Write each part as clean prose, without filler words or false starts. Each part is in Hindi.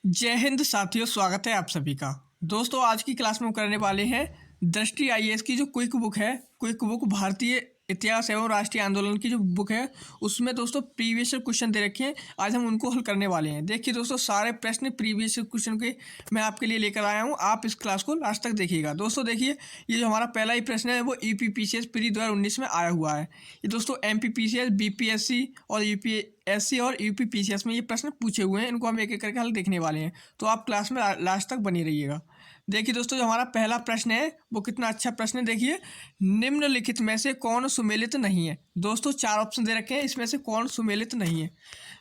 जय हिंद साथियों, स्वागत है आप सभी का। दोस्तों, आज की क्लास में हम करने वाले हैं दृष्टि आईएएस की जो क्विक बुक है। क्विक बुक भारतीय इतिहास एवं राष्ट्रीय आंदोलन की जो बुक है, उसमें दोस्तों प्रीवियस क्वेश्चन दे रखे हैं। आज हम उनको हल करने वाले हैं। देखिए दोस्तों, सारे प्रश्न प्रीवियस क्वेश्चन के मैं आपके लिए लेकर आया हूं। आप इस क्लास को लास्ट तक देखिएगा। दोस्तों देखिए, ये जो हमारा पहला ही प्रश्न है वो यूपीपीसीएस प्री 2019 में आया हुआ है। ये दोस्तों एमपीपीसीएस, बीपीएससी और यूपीएससी और यूपीपीसीएस में ये प्रश्न पूछे हुए हैं। इनको हम एक एक करके हल देखने वाले हैं, तो आप क्लास में लास्ट तक बनी रहिएगा। देखिए दोस्तों, जो हमारा पहला प्रश्न है वो कितना अच्छा प्रश्न है। देखिए, निम्नलिखित में से कौन सुमेलित नहीं है। दोस्तों, चार ऑप्शन दे रखे हैं, इसमें से कौन सुमेलित नहीं है।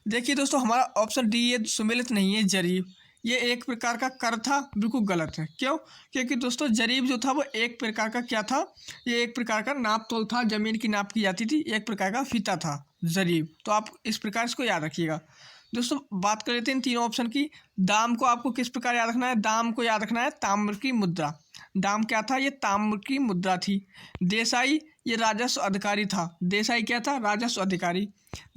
देखिए दोस्तों, हमारा ऑप्शन डी, ये सुमेलित नहीं है जरीब। ये एक प्रकार का कर था, बिल्कुल गलत है। क्यों? क्योंकि दोस्तों जरीब जो था वो एक प्रकार का क्या था, ये एक प्रकार का नाप तोल था, जमीन की नाप की जाती थी, एक प्रकार का फीता था जरीब। तो आप इस प्रकार इसको याद रखिएगा। दोस्तों, बात कर लेते हैं इन तीनों ऑप्शन की। दाम को आपको किस प्रकार याद रखना है? दाम को याद रखना है ताम्र की मुद्रा। दाम क्या था? ये ताम्र की मुद्रा थी। देसाई, ये राजस्व अधिकारी था। देसाई क्या था? राजस्व अधिकारी।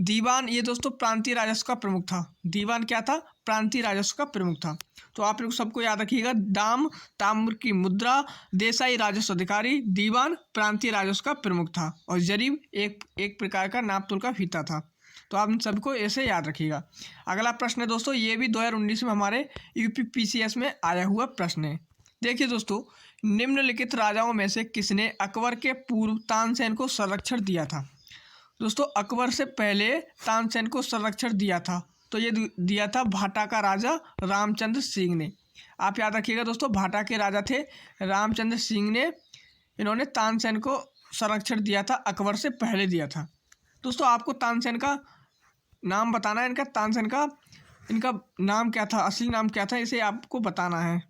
दीवान, ये दोस्तों प्रांतीय राजस्व का प्रमुख था। दीवान क्या था? प्रांतीय राजस्व का प्रमुख था। तो आप लोग सबको याद रखिएगा, दाम ताम्र की मुद्रा, देसाई राजस्व अधिकारी, दीवान प्रांतीय राजस्व का प्रमुख था, और जरीब एक प्रकार का नाप तोल का फीता था। तो आप इन सबको ऐसे याद रखिएगा। अगला प्रश्न है दोस्तों, ये भी 2019 में हमारे यूपीपीसीएस में आया हुआ प्रश्न है। देखिए दोस्तों, निम्नलिखित राजाओं में से किसने अकबर के पूर्व तानसेन को संरक्षण दिया था? दोस्तों, अकबर से पहले तानसेन को संरक्षण दिया था, तो ये दिया था भाटा का राजा रामचंद्र सिंह ने। आप याद रखिएगा दोस्तों, भाटा के राजा थे रामचंद्र सिंह ने, इन्होंने तानसेन को संरक्षण दिया था, अकबर से पहले दिया था। दोस्तों, आपको तानसेन का नाम बताना है। इनका नाम क्या था, असली नाम क्या था, इसे आपको बताना है।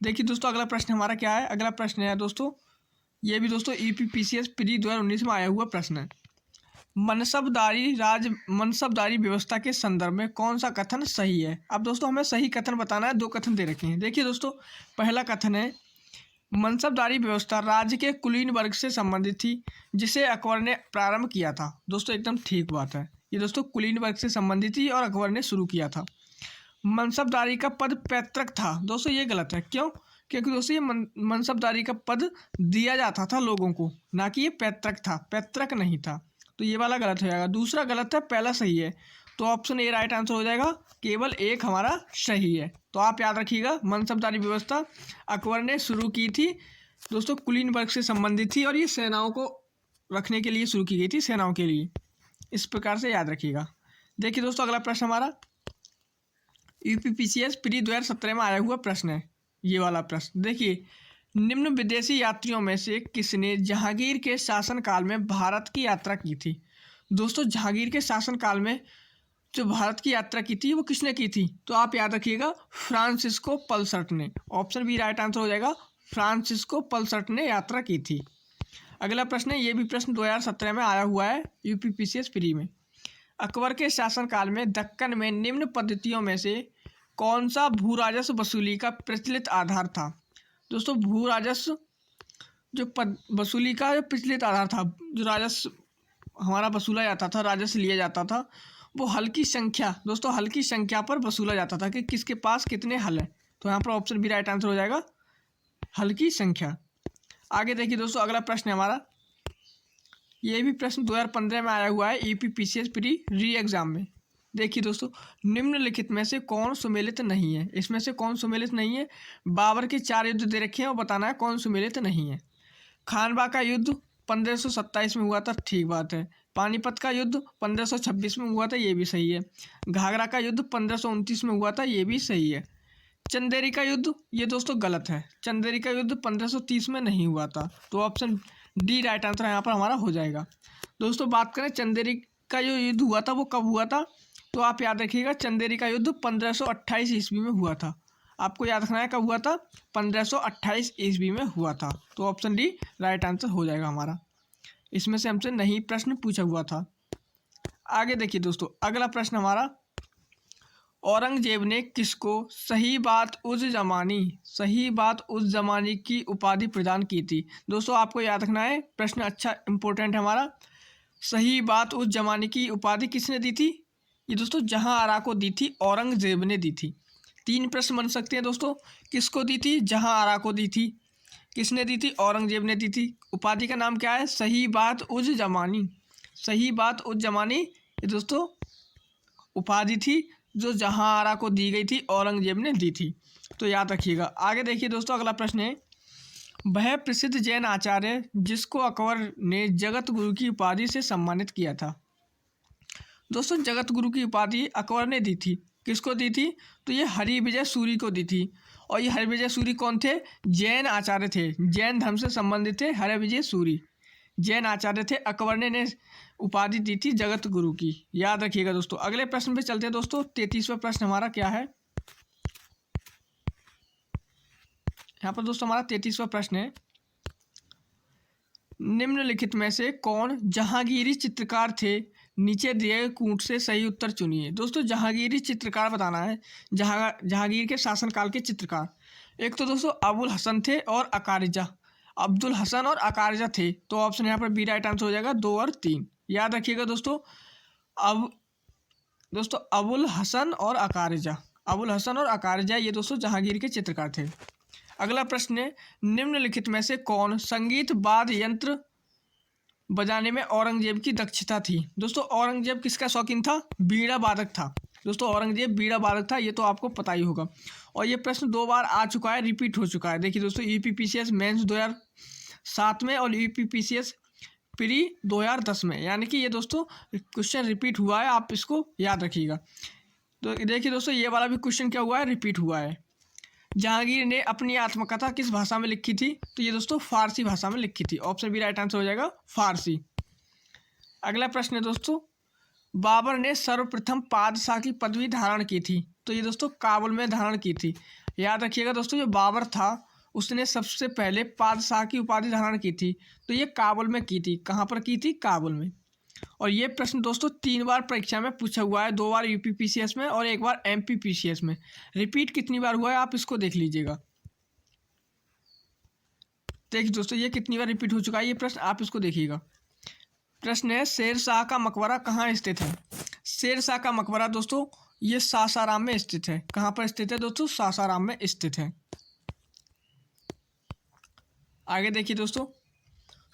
देखिए दोस्तों, अगला प्रश्न हमारा क्या है। अगला प्रश्न है दोस्तों, ये भी दोस्तों यूपीपीसीएस प्री 2019 में आया हुआ प्रश्न है। मनसबदारी व्यवस्था के संदर्भ में कौन सा कथन सही है? अब दोस्तों हमें सही कथन बताना है। दो कथन दे रखे हैं। देखिए दोस्तों, पहला कथन है, मनसबदारी व्यवस्था राज्य के कुलीन वर्ग से संबंधित थी, जिसे अकबर ने प्रारंभ किया था। दोस्तों एकदम ठीक बात है, ये दोस्तों कुलीन वर्ग से संबंधित थी और अकबर ने शुरू किया था। मनसबदारी का पद पैतृक था। दोस्तों ये गलत है। क्यों? क्योंकि दोस्तों ये मनसबदारी का पद दिया जाता था लोगों को, ना कि ये पैतृक था, पैतृक नहीं था। तो ये वाला गलत हो जाएगा। दूसरा गलत है, पहला सही है। तो ऑप्शन ए राइट आंसर हो जाएगा। केवल एक हमारा सही है। तो आप याद रखिएगा, मनसबदारी व्यवस्था अकबर ने शुरू की थी दोस्तों, कुलीन वर्ग से संबंधित थी, और ये सेनाओं को रखने के लिए शुरू की गई थी, सेनाओं के लिए। इस प्रकार से याद रखिएगा। देखिए दोस्तों, अगला प्रश्न हमारा यूपीपीसीएस प्री 2017 में आया हुआ प्रश्न है। ये वाला प्रश्न देखिए, निम्न विदेशी यात्रियों में से किसने जहांगीर के शासनकाल में भारत की यात्रा की थी? दोस्तों, जहांगीर के शासनकाल में जो भारत की यात्रा की थी वो किसने की थी? तो आप याद रखिएगा, फ्रांसिस्को पल्सर्ट ने। ऑप्शन बी राइट आंसर हो जाएगा, फ्रांसिस्को पल्सर्ट ने यात्रा की थी। अगला प्रश्न है, ये भी प्रश्न 2017 में आया हुआ है यूपीपीसीएस प्री में। अकबर के शासनकाल में दक्कन में निम्न पद्धतियों में से कौन सा भू राजस्व वसूली का प्रचलित आधार था? दोस्तों, भू राजस्व जो वसूली का जो प्रचलित आधार था, जो राजस्व हमारा वसूला जाता था, राजस्व लिया जाता था, वो हल की संख्या। दोस्तों, हल की संख्या पर वसूला जाता था कि किसके पास कितने हल हैं। तो यहाँ पर ऑप्शन बी राइट आंसर हो जाएगा, हल की संख्या। आगे देखिए दोस्तों, अगला प्रश्न है हमारा, ये भी प्रश्न 2015 में आया हुआ है यूपीपीसीएस प्री री एग्जाम में। देखिए दोस्तों, निम्नलिखित में से कौन सुमेलित नहीं है? इसमें से कौन सुमेलित नहीं है? बाबर के 4 युद्ध दे रखे हैं, और बताना है कौन सुमेलित नहीं है। खानवा का युद्ध 1527 में हुआ था, ठीक बात है। पानीपत का युद्ध 1526 में हुआ था, ये भी सही है। घाघरा का युद्ध 1529 में हुआ था, ये भी सही है। चंदेरी का युद्ध, ये दोस्तों गलत है। चंदेरी का युद्ध 1530 में नहीं हुआ था। तो ऑप्शन डी राइट आंसर यहाँ पर हमारा हो जाएगा। दोस्तों, बात करें चंदेरी का जो युद्ध हुआ था वो कब हुआ था? तो आप याद रखिएगा, चंदेरी का युद्ध 1528 ईस्वी में हुआ था। आपको याद रखना है कब हुआ था, 1528 ईस्वी में हुआ था। तो ऑप्शन डी राइट आंसर हो जाएगा हमारा। इसमें से हमसे नहीं प्रश्न पूछा हुआ था। आगे देखिए दोस्तों, अगला प्रश्न हमारा, औरंगजेब ने किसको सही बात उस जमानी की उपाधि प्रदान की थी? दोस्तों, आपको याद रखना है, प्रश्न अच्छा इंपॉर्टेंट है हमारा। सही बात उस जमाने की उपाधि किसने दी थी? ये दोस्तों जहां आरा को दी थी, औरंगजेब ने दी थी। तीन प्रश्न बन सकते हैं दोस्तों। किसको दी थी? जहां आरा को दी थी। किसने दी थी? औरंगजेब ने दी थी। उपाधि का नाम क्या है? सही बात उज जमानी। सही बात उज जमानी ये दोस्तों उपाधि थी जो जहां आरा को दी गई थी, औरंगजेब ने दी थी। तो याद रखिएगा। आगे देखिए दोस्तों, अगला प्रश्न है, वह प्रसिद्ध जैन आचार्य जिसको अकबर ने जगत गुरु की उपाधि से सम्मानित किया था। दोस्तों जगत गुरु की उपाधि अकबर ने दी थी। किसको दी थी? तो ये हरिविजय सूरी को दी थी। और ये हरिविजय सूरी कौन थे? जैन आचार्य थे, जैन धर्म से संबंधित थे हरिविजय सूरी, जैन आचार्य थे। अकबर ने उपाधि दी थी जगत गुरु की। याद रखिएगा दोस्तों। अगले प्रश्न पे चलते हैं दोस्तों। 33वां प्रश्न हमारा क्या है? यहाँ पर दोस्तों हमारा 33वां प्रश्न है, निम्नलिखित में से कौन जहांगीरी चित्रकार थे? नीचे दिए कूट से सही उत्तर चुनिए। दोस्तों जहांगीरी चित्रकार बताना है, जहांगीर के शासनकाल के चित्रकार। एक तो दोस्तों अबुल हसन थे और अकारिजा। अब्दुल हसन और अकारिजा थे, तो ऑप्शन यहाँ पर बी राइट आंसर हो जाएगा, 2 और 3। याद रखिएगा दोस्तों। अब दोस्तों अबुल हसन और अकारिजा, अबुल हसन और अकारिजा ये दोस्तों जहांगीर के चित्रकार थे। अगला प्रश्न है, निम्नलिखित में से कौन संगीत वाद्य यंत्र बजाने में औरंगजेब की दक्षता थी? दोस्तों औरंगजेब किसका शौकीन था? बीड़ा वादक था। दोस्तों औरंगजेब बीड़ा वादक था, ये तो आपको पता ही होगा। और ये प्रश्न 2 बार आ चुका है, रिपीट हो चुका है। देखिए दोस्तों यूपीपीसीएस मेंस 2007 में और यूपीपीसीएस प्री 2010 में, यानी कि ये दोस्तों क्वेश्चन रिपीट हुआ है, आप इसको याद रखिएगा। तो देखिए दोस्तों ये वाला भी क्वेश्चन क्या हुआ है? रिपीट हुआ है। जहांगीर ने अपनी आत्मकथा किस भाषा में लिखी थी? तो ये दोस्तों फारसी भाषा में लिखी थी। ऑप्शन बी राइट आंसर हो जाएगा, फारसी। अगला प्रश्न है दोस्तों, बाबर ने सर्वप्रथम पादशाह की पदवी धारण की थी? तो ये दोस्तों काबुल में धारण की थी। याद रखिएगा दोस्तों, जो बाबर था उसने सबसे पहले पादशाह की उपाधि धारण की थी, तो ये काबुल में की थी। कहाँ पर की थी? काबुल में। और ये प्रश्न दोस्तों 3 बार परीक्षा में पूछा हुआ है, 2 बार यूपीपीसीएस में और 1 बार एमपीपीसीएस में। रिपीट कितनी बार हुआ है आप इसको देख लीजिएगा। देखिए दोस्तों ये कितनी बार रिपीट हो चुका है ये प्रश्न, आप इसको देखिएगा। प्रश्न है, शेर शाह का मकबरा कहाँ स्थित है? शेर शाह का मकबरा दोस्तों ये सासाराम में स्थित है। कहाँ पर स्थित है दोस्तों? सासाराम में स्थित है। आगे देखिए दोस्तों,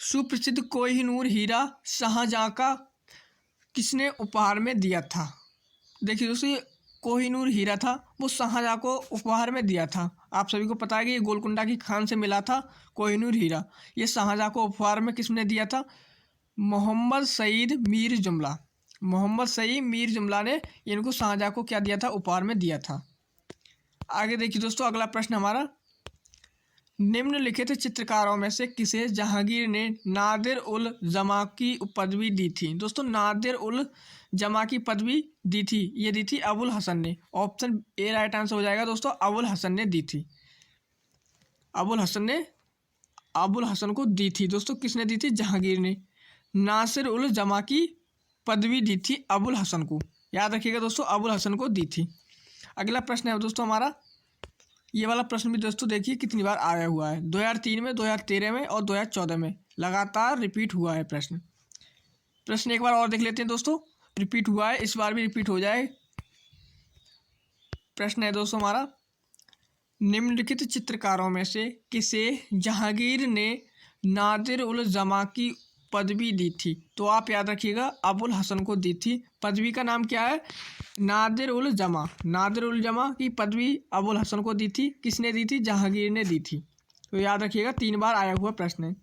सुप्रसिद्ध कोहिनूर हीरा शाहजहां का किसने उपहार में दिया था? देखिए दोस्तों ये कोहिनूर हीरा था, वो शाहजहां को उपहार में दिया था। आप सभी को पता है कि ये गोलकुंडा की खान से मिला था कोहिनूर हीरा। ये शाहजहां को उपहार में किसने दिया था? मोहम्मद सईद मीर जुमला। मोहम्मद सईद मीर जुमला ने इनको शाहजहां को क्या दिया था? उपहार में दिया था। आगे देखिए दोस्तों, अगला प्रश्न हमारा, निम्नलिखित चित्रकारों में से किसे जहांगीर ने नादिर उल जमा की पदवी दी थी? दोस्तों नादिर उल जमा की पदवी दी थी, ये दी थी अबुल हसन ने। ऑप्शन ए राइट आंसर हो जाएगा दोस्तों, अबुल हसन ने दी थी। अबुल हसन ने अबुल हसन को दी थी। दोस्तों किसने दी थी? जहांगीर ने नासिर उल जमा की पदवी दी थी अबुल हसन को। याद रखिएगा दोस्तों, अबुल हसन को दी थी। अगला प्रश्न है दोस्तों हमारा, ये वाला प्रश्न भी दोस्तों देखिए कितनी बार आया हुआ है, 2003 में, 2013 में और 2014 में लगातार रिपीट हुआ है प्रश्न। प्रश्न एक बार और देख लेते हैं दोस्तों, रिपीट हुआ है, इस बार भी रिपीट हो जाए। प्रश्न है दोस्तों हमारा, निम्नलिखित चित्रकारों में से किसे जहांगीर ने नादिर उल जमा की पदवी दी थी? तो आप याद रखिएगा अबुल हसन को दी थी। पदवी का नाम क्या है? नादिर उल जमा। नादिर उल जमा की पदवी अबुल हसन को दी थी। किसने दी थी? जहांगीर ने दी थी। तो याद रखिएगा 3 बार आया हुआ प्रश्न है।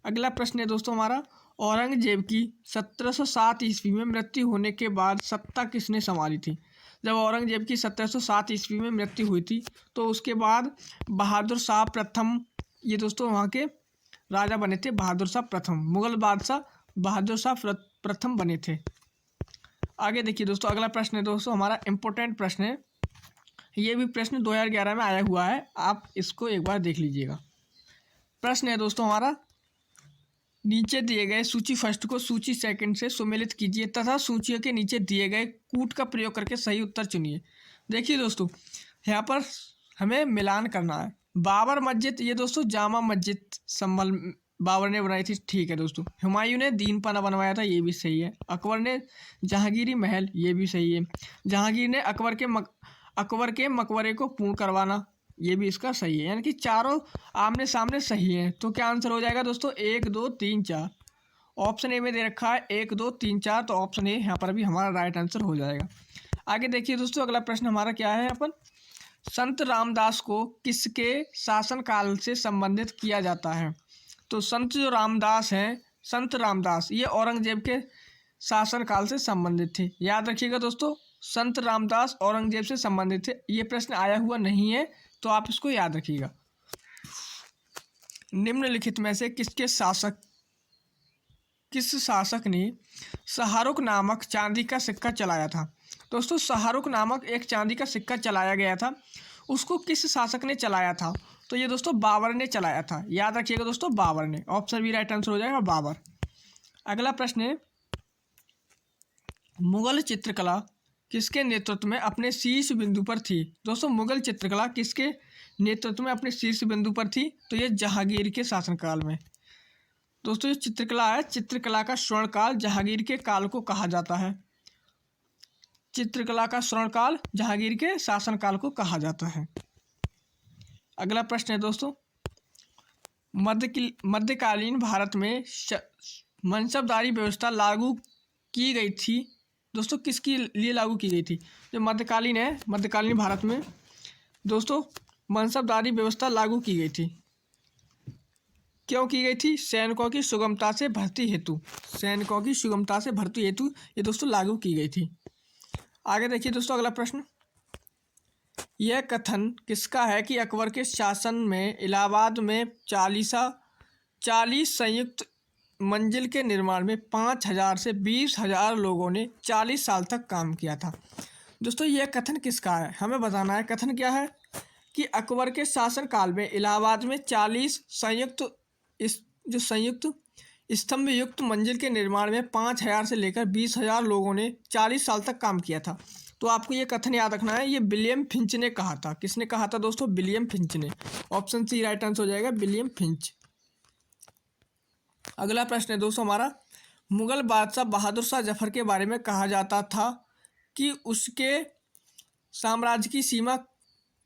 अगला प्रश्न है दोस्तों हमारा, औरंगजेब की 1707 ईस्वी में मृत्यु होने के बाद सत्ता किसने संभाली थी? जब औरंगजेब की 1707 ईस्वी में मृत्यु हुई थी तो उसके बाद बहादुर शाह प्रथम ये दोस्तों वहाँ के राजा बने थे। बहादुर शाह प्रथम, मुगल बादशाह बहादुर शाह प्रथम बने थे। आगे देखिए दोस्तों, अगला प्रश्न है दोस्तों हमारा इम्पोर्टेंट प्रश्न है। ये भी प्रश्न 2011 में आया हुआ है, आप इसको एक बार देख लीजिएगा। प्रश्न है दोस्तों हमारा, नीचे दिए गए सूची फर्स्ट को सूची सेकंड से सुमेलित कीजिए तथा सूचियों के नीचे दिए गए कूट का प्रयोग करके सही उत्तर चुनिए। देखिए दोस्तों यहाँ पर हमें मिलान करना है। बाबर मस्जिद ये दोस्तों जामा मस्जिद संभल बाबर ने बनाई थी, ठीक है दोस्तों। हुमायूं ने दीन पाना बनवाया था, ये भी सही है। अकबर ने जहांगीरी महल, ये भी सही है। जहांगीर ने अकबर के मकबरे को पूर्ण करवाना, ये भी इसका सही है। यानी कि चारों आमने सामने सही है। तो क्या आंसर हो जाएगा दोस्तों? 1 2 3 4। ऑप्शन ए में दे रखा है 1 2 3 4, तो ऑप्शन ए यहाँ पर भी हमारा राइट आंसर हो जाएगा। आगे देखिए दोस्तों, अगला प्रश्न हमारा क्या है। अपन संत रामदास को किसके शासनकाल से संबंधित किया जाता है? तो संत जो रामदास हैं, संत रामदास, ये औरंगजेब के शासनकाल से संबंधित थे। याद रखिएगा दोस्तों, संत रामदास औरंगजेब से संबंधित थे। ये प्रश्न आया हुआ नहीं है, तो आप इसको याद रखिएगा। निम्नलिखित में से किस शासक ने शाहरुख नामक चांदी का सिक्का चलाया था? दोस्तों, शाहरुख नामक एक चांदी का सिक्का चलाया गया था, उसको किस शासक ने चलाया था? तो ये दोस्तों बाबर ने चलाया था। याद रखिएगा दोस्तों, बाबर ने। ऑप्शन भी राइट आंसर हो जाएगा, बाबर। अगला प्रश्न है, मुगल चित्रकला किसके नेतृत्व में अपने शीर्ष बिंदु पर थी? दोस्तों, मुगल चित्रकला किसके नेतृत्व में अपने शीर्ष बिंदु पर थी? तो ये जहांगीर के शासनकाल में। दोस्तों, ये चित्रकला है, चित्रकला का स्वर्णकाल जहांगीर के काल को कहा जाता है। चित्रकला का स्वर्णकाल जहांगीर के शासनकाल को कहा जाता है। अगला प्रश्न है दोस्तों, मध्यकालीन भारत में मनसबदारी व्यवस्था लागू की गई थी। दोस्तों, किसके लिए लागू की गई थी? जो मध्यकालीन है, मध्यकालीन भारत में दोस्तों मनसबदारी व्यवस्था लागू की गई थी। क्यों की गई थी? सैनिकों की सुगमता से भर्ती हेतु। सैनिकों की सुगमता से भर्ती हेतु ये दोस्तों लागू की गई थी। आगे देखिए दोस्तों, अगला प्रश्न, यह कथन किसका है कि अकबर के शासन में इलाहाबाद में 40 संयुक्त मंजिल के निर्माण में 5000 से 20,000 लोगों ने 40 साल तक काम किया था? दोस्तों, यह कथन किसका है? हमें बताना है। कथन क्या है कि अकबर के शासनकाल में इलाहाबाद में 40 संयुक्त स्तंभ युक्त मंजिल के निर्माण में 5000 से लेकर 20,000 लोगों ने 40 साल तक काम किया था। तो आपको ये कथन याद रखना है, ये विलियम फिंच ने कहा था। किसने कहा था दोस्तों? विलियम फिंच ने। ऑप्शन सी राइट आंसर हो जाएगा, विलियम फिंच। अगला प्रश्न है दोस्तों हमारा, मुगल बादशाह बहादुर शाह जफर के बारे में कहा जाता था कि उसके साम्राज्य की सीमा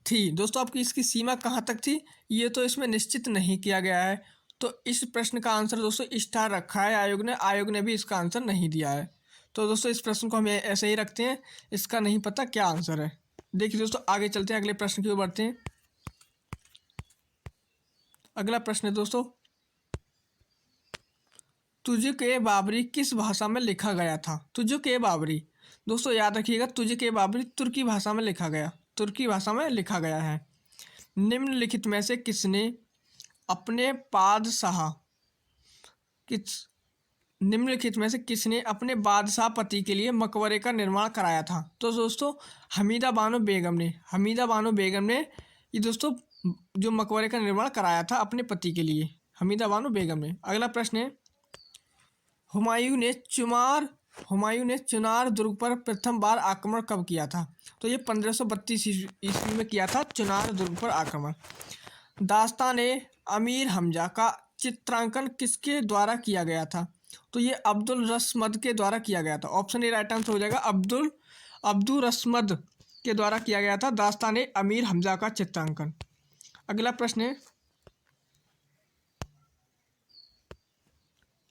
थी। दोस्तों, आपकी इसकी सीमा कहाँ तक थी? ये तो इसमें निश्चित नहीं किया गया है। तो इस प्रश्न का आंसर दोस्तों स्टार रखा है आयोग ने भी इसका आंसर नहीं दिया है। तो दोस्तों, इस प्रश्न को हम ऐसे ही रखते हैं, इसका नहीं पता क्या आंसर है। देखिए दोस्तों, आगे चलते हैं, अगले प्रश्न की ओर बढ़ते हैं। अगला प्रश्न है दोस्तों, तुज़-ए बाबरी किस भाषा में लिखा गया था? तुज़-ए बाबरी, दोस्तों याद रखिएगा, तुज़-ए बाबरी तुर्की भाषा में लिखा गया, तुर्की भाषा में लिखा गया है। निम्नलिखित में से किसने अपने बादशाह पति के लिए मकबरे का निर्माण कराया था? तो दोस्तों हमीदा बानो बेगम ने ये दोस्तों जो मकबरे का निर्माण कराया था अपने पति के लिए, हमीदा बानो बेगम ने। अगला प्रश्न है, हुमायूं ने चुनार दुर्ग पर प्रथम बार आक्रमण कब किया था? तो ये 1532 ईस्वी में किया था चुनार दुर्ग पर आक्रमण। दास्तान अमीर हमजा का चित्रांकन किसके द्वारा किया गया था? तो ये अब्दुल रसमद के द्वारा किया गया था। ऑप्शन ए राइट आंसर हो जाएगा, अब्दुल रसमद के द्वारा किया गया था दास्तान अमीर हमजा का चित्रांकन। अगला प्रश्न है,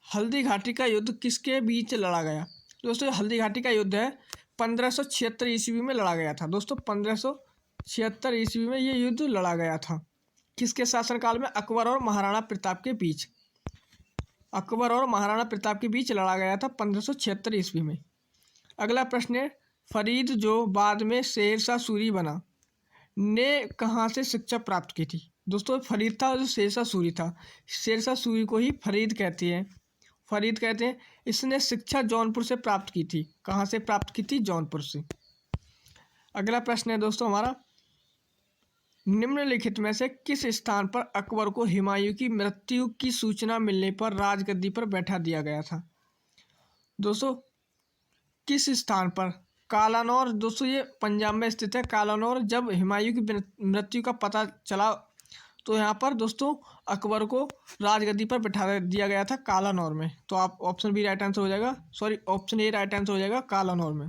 हल्दी घाटी का युद्ध किसके बीच लड़ा गया? दोस्तों, हल्दी घाटी का युद्ध है 1576 ईस्वी में लड़ा गया था। दोस्तों 1576 ईस्वी में ये युद्ध लड़ा गया था। किसके शासनकाल में? अकबर और महाराणा प्रताप के बीच। अकबर और महाराणा प्रताप के बीच लड़ा गया था 1576 ईस्वी में। अगला प्रश्न है, फरीद जो बाद में शेरशाह सूरी बना ने कहाँ से शिक्षा प्राप्त की थी? दोस्तों, फरीद था जो शेरशाह सूरी था, शेरशाह सूरी को ही फरीद कहते हैं। इसने शिक्षा जौनपुर से प्राप्त की थी। कहाँ से प्राप्त की थी? जौनपुर से। अगला प्रश्न है दोस्तों हमारा, निम्नलिखित में से किस स्थान पर अकबर को हुमायूं की मृत्यु की सूचना मिलने पर राजगद्दी पर बैठा दिया गया था? दोस्तों, किस स्थान पर? कालानौर। दोस्तों, ये पंजाब में स्थित है कालानौर। जब हुमायूं की मृत्यु का पता चला तो यहाँ पर दोस्तों अकबर को राजगद्दी पर बैठा दिया गया था कालानौर में। तो आप ऑप्शन बी राइट आंसर हो जाएगा, ऑप्शन ए राइट आंसर हो जाएगा, कालानौर में।